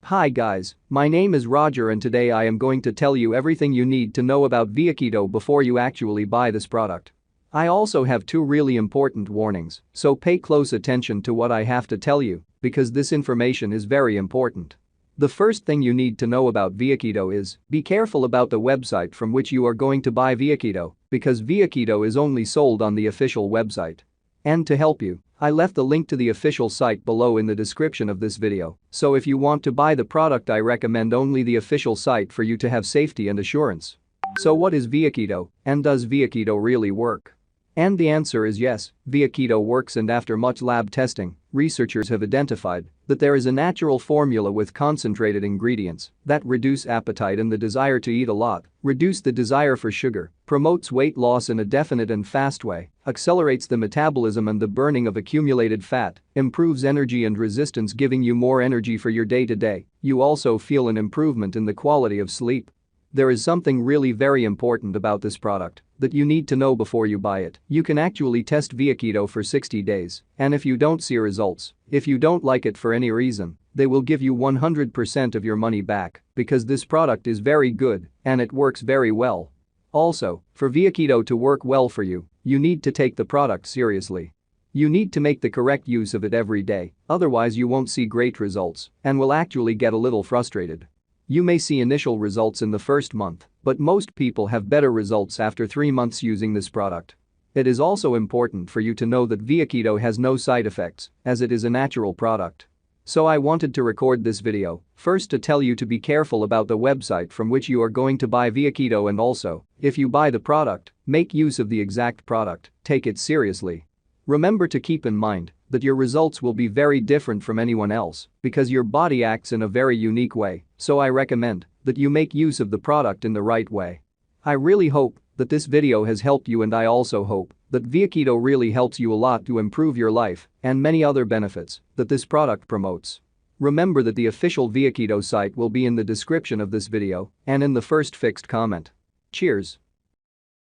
Hi guys, my name is Roger and today I am going to tell you everything you need to know about ViaKeto before you actually buy this product. I also have two really important warnings, so pay close attention to what I have to tell you because this information is very important. The first thing you need to know about ViaKeto is be careful about the website from which you are going to buy ViaKeto because ViaKeto is only sold on the official website. And to help you, I left the link to the official site below in the description of this video, so if you want to buy the product I recommend only the official site for you to have safety and assurance. So what is ViaKeto, and does ViaKeto really work? And the answer is yes, ViaKeto works, and after much lab testing, researchers have identified that there is a natural formula with concentrated ingredients that reduce appetite and the desire to eat a lot, reduce the desire for sugar, promotes weight loss in a definite and fast way, accelerates the metabolism and the burning of accumulated fat, improves energy and resistance, giving you more energy for your day-to-day. You also feel an improvement in the quality of sleep. There is something really very important about this product that you need to know before you buy it. You can actually test ViaKeto for 60 days, and if you don't see results, if you don't like it for any reason, they will give you 100% of your money back because this product is very good and it works very well. Also, for ViaKeto to work well for you, you need to take the product seriously. You need to make the correct use of it every day, otherwise you won't see great results and will actually get a little frustrated. You may see initial results in the first month, but most people have better results after 3 months using this product. It is also important for you to know that ViaKeto has no side effects, as it is a natural product. So I wanted to record this video, first to tell you to be careful about the website from which you are going to buy ViaKeto, and also, if you buy the product, make use of the exact product, take it seriously. Remember to keep in mind that your results will be very different from anyone else because your body acts in a very unique way, so I recommend that you make use of the product in the right way. I really hope that this video has helped you, and I also hope that ViaKeto really helps you a lot to improve your life and many other benefits that this product promotes. Remember that the official ViaKeto site will be in the description of this video and in the first fixed comment. Cheers.